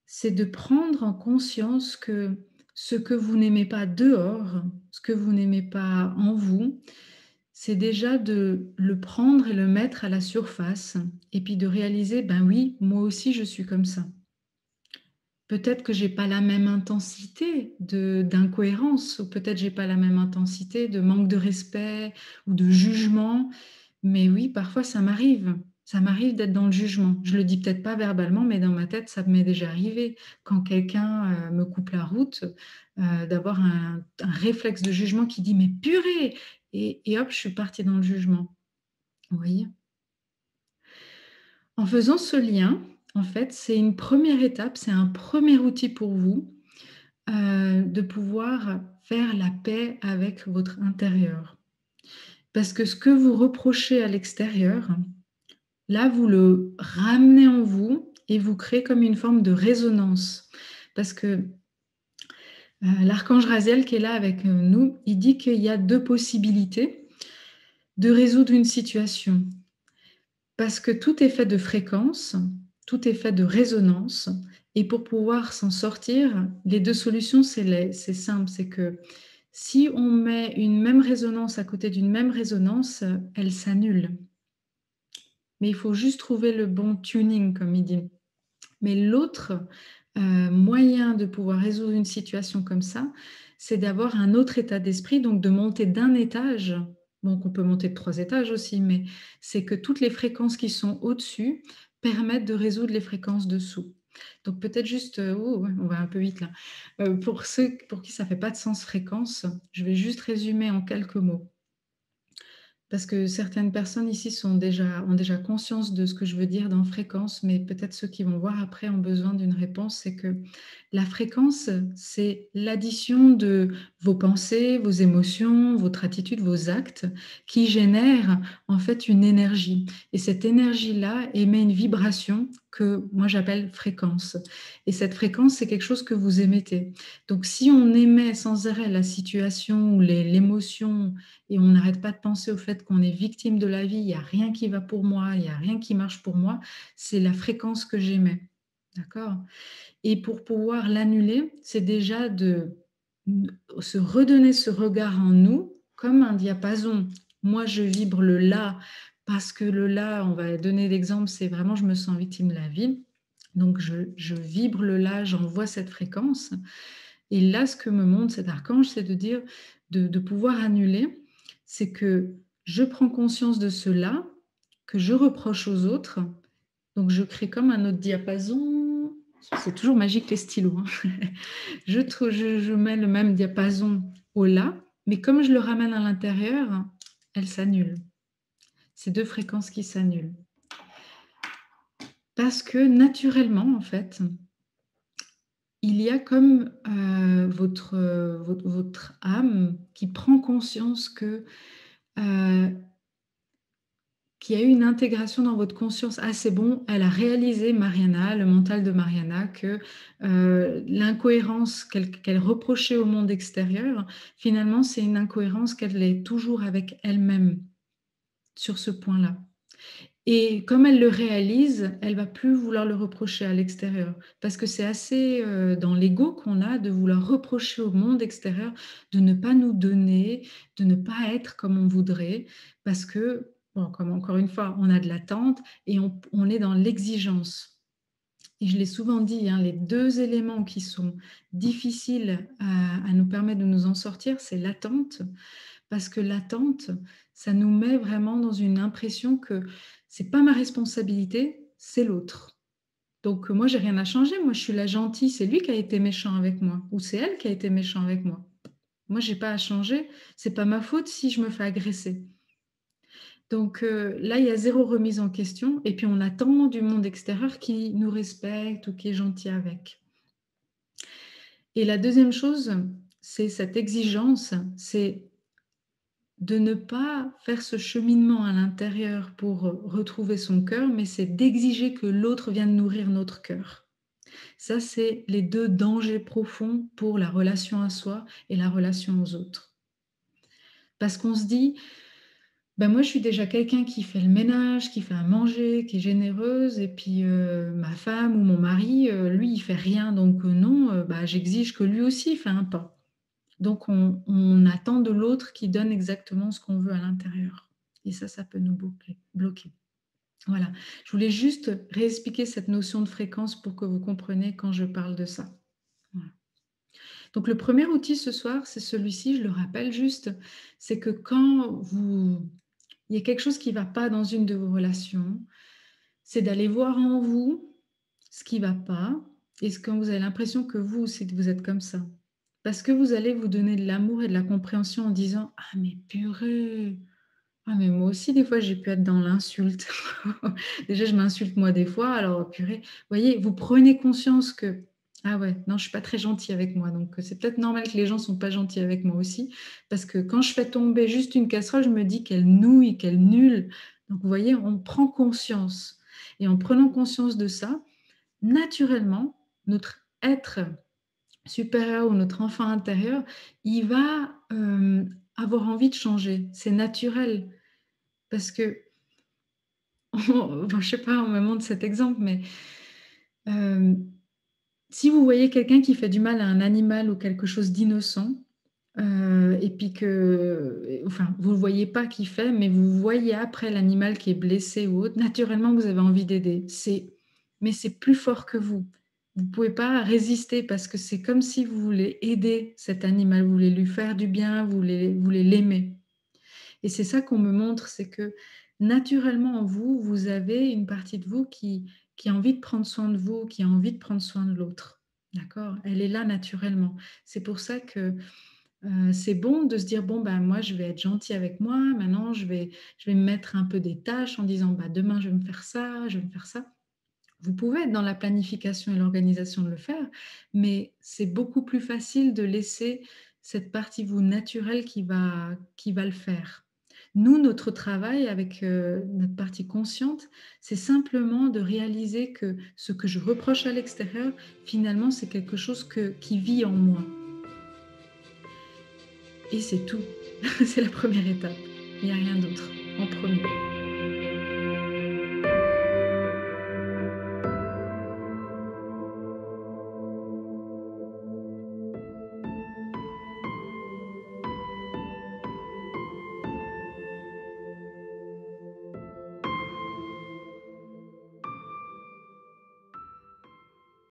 c'est de prendre en conscience que ce que vous n'aimez pas dehors, ce que vous n'aimez pas en vous, c'est déjà de le prendre et le mettre à la surface et puis de réaliser: «Ben oui, moi aussi je suis comme ça». Peut-être que j'ai pas la même intensité de d'incohérence ou peut-être j'ai pas la même intensité de manque de respect ou de jugement, mais oui, parfois ça m'arrive. Ça m'arrive d'être dans le jugement. Je le dis peut-être pas verbalement, mais dans ma tête, ça m'est déjà arrivé. Quand quelqu'un, me coupe la route, d'avoir un réflexe de jugement qui dit: «Mais purée!» et hop, je suis partie dans le jugement. Vous voyez? En faisant ce lien, en fait, c'est une première étape, c'est un premier outil pour vous, de pouvoir faire la paix avec votre intérieur. Parce que ce que vous reprochez à l'extérieur, là, vous le ramenez en vous et vous créez comme une forme de résonance. Parce que, l'archange Raziel qui est là avec, nous, il dit qu'il y a 2 possibilités de résoudre une situation. Parce que tout est fait de fréquences, tout est fait de résonance et pour pouvoir s'en sortir, les 2 solutions, c'est simple, c'est que si on met une même résonance à côté d'une même résonance, elles s'annulent. Mais il faut juste trouver le bon tuning, comme il dit. Mais l'autre, moyen de pouvoir résoudre une situation comme ça, c'est d'avoir un autre état d'esprit, donc de monter d'un étage, donc on peut monter de 3 étages aussi, mais c'est que toutes les fréquences qui sont au-dessus permettent de résoudre les fréquences dessous. Donc peut-être juste, ouh, ouais, on va un peu vite là. Pour ceux pour qui ça fait pas de sens fréquence, je vais juste résumer en quelques mots. Parce que certaines personnes ici ont déjà conscience de ce que je veux dire dans fréquence, mais peut-être ceux qui vont voir après ont besoin d'une réponse. C'est que la fréquence, c'est l'addition de vos pensées, vos émotions, votre attitude, vos actes qui génèrent en fait une énergie. Et cette énergie-là émet une vibration que moi j'appelle fréquence. Et cette fréquence, c'est quelque chose que vous émettez. Donc si on émet sans arrêt la situation ou l'émotion et on n'arrête pas de penser au fait qu'on est victime de la vie, il y a rien qui va pour moi, il y a rien qui marche pour moi, c'est la fréquence que j'émets. D'accord? Et pour pouvoir l'annuler, c'est déjà de se redonner ce regard en nous comme un diapason. Moi, je vibre le «la» parce que le «la», on va donner l'exemple, c'est vraiment je me sens victime de la vie. Donc je vibre le «la», j'envoie cette fréquence et là, ce que me montre cet archange, c'est de dire de pouvoir annuler, c'est que je prends conscience de cela, que je reproche aux autres, donc je crée comme un autre diapason. C'est toujours magique les stylos, hein. Je mets le même diapason au La, mais comme je le ramène à l'intérieur, elles s'annulent. C'est 2 fréquences qui s'annulent. Parce que naturellement, en fait, il y a comme, votre âme qui prend conscience que, heu, qu'il y a eu une intégration dans votre conscience. Ah, c'est bon, elle a réalisé Mariana, le mental de Mariana, que, l'incohérence qu'elle reprochait au monde extérieur, finalement, c'est une incohérence qu'elle est toujours avec elle-même, sur ce point-là. Et comme elle le réalise, elle va plus vouloir le reprocher à l'extérieur. Parce que c'est assez, dans l'ego qu'on a de vouloir reprocher au monde extérieur de ne pas nous donner, de ne pas être comme on voudrait. Parce que, bon, comme encore une fois, on a de l'attente et on est dans l'exigence. Et je l'ai souvent dit, hein, les 2 éléments qui sont difficiles à nous permettre de nous en sortir, c'est l'attente parce que l'attente, ça nous met vraiment dans une impression que c'est pas ma responsabilité, c'est l'autre. Donc moi, j'ai rien à changer. Moi, je suis la gentille. C'est lui qui a été méchant avec moi ou c'est elle qui a été méchant avec moi. Moi, j'ai pas à changer. C'est pas ma faute si je me fais agresser. Donc là, il y a zéro remise en question et puis on attend du monde extérieur qui nous respecte ou qui est gentil avec. Et la deuxième chose, c'est cette exigence, c'est de ne pas faire ce cheminement à l'intérieur pour, retrouver son cœur, mais c'est d'exiger que l'autre vienne nourrir notre cœur. Ça, c'est les 2 dangers profonds pour la relation à soi et la relation aux autres. Parce qu'on se dit: Ben, moi, je suis déjà quelqu'un qui fait le ménage, qui fait à manger, qui est généreuse et puis, ma femme ou mon mari, lui, il fait rien donc non, bah, j'exige que lui aussi fait un pas. Donc on attend de l'autre qu'il donne exactement ce qu'on veut à l'intérieur et ça peut nous bloquer. Voilà. Je voulais juste réexpliquer cette notion de fréquence pour que vous compreniez quand je parle de ça. Voilà. Donc le premier outil ce soir, c'est celui-ci, je le rappelle juste, c'est que quand il y a quelque chose qui ne va pas dans une de vos relations, c'est d'aller voir en vous ce qui ne va pas et ce quand vous avez l'impression que vous aussi vous êtes comme ça. Parce que vous allez vous donner de l'amour et de la compréhension en disant: «Ah mais purée! Ah mais moi aussi des fois j'ai pu être dans l'insulte». Déjà je m'insulte moi des fois, alors purée, vous voyez, vous prenez conscience que: «Ah ouais, non je suis pas très gentil avec moi donc c'est peut-être normal que les gens sont pas gentils avec moi aussi». Parce que quand je fais tomber juste une casserole, je me dis: «Quelle nouille, quelle nulle». Donc vous voyez, on prend conscience et en prenant conscience de ça, naturellement, notre être supérieur ou notre enfant intérieur, il va, avoir envie de changer. C'est naturel parce que enfin, je sais pas, on me montre cet exemple, mais, hem, si vous voyez quelqu'un qui fait du mal à un animal ou quelque chose d'innocent, et puis que enfin, vous le voyez pas qu'il fait, mais vous voyez après l'animal qui est blessé ou autre, naturellement, vous avez envie d'aider. Mais c'est plus fort que vous. Vous pouvez pas résister parce que c'est comme si vous voulez aider cet animal, vous voulez lui faire du bien, vous voulez l'aimer et c'est ça qu'on me montre, c'est que naturellement en vous, vous avez une partie de vous qui a envie de prendre soin de vous, qui a envie de prendre soin de l'autre. D'accord? Elle est là naturellement. C'est pour ça que c'est bon de se dire: «Bon, ben, moi, je vais être gentil avec moi, maintenant je vais me mettre un peu des tâches en disant: "Bah, demain, je vais me faire ça, je vais me faire ça"». Vous pouvez être dans la planification et l'organisation de le faire, mais c'est beaucoup plus facile de laisser cette partie vous naturelle qui va le faire. Nous, notre travail avec, notre partie consciente, c'est simplement de réaliser que ce que je reproche à l'extérieur, finalement, c'est quelque chose qui vit en moi. Et c'est tout. C'est la première étape. Il n'y a rien d'autre en premier.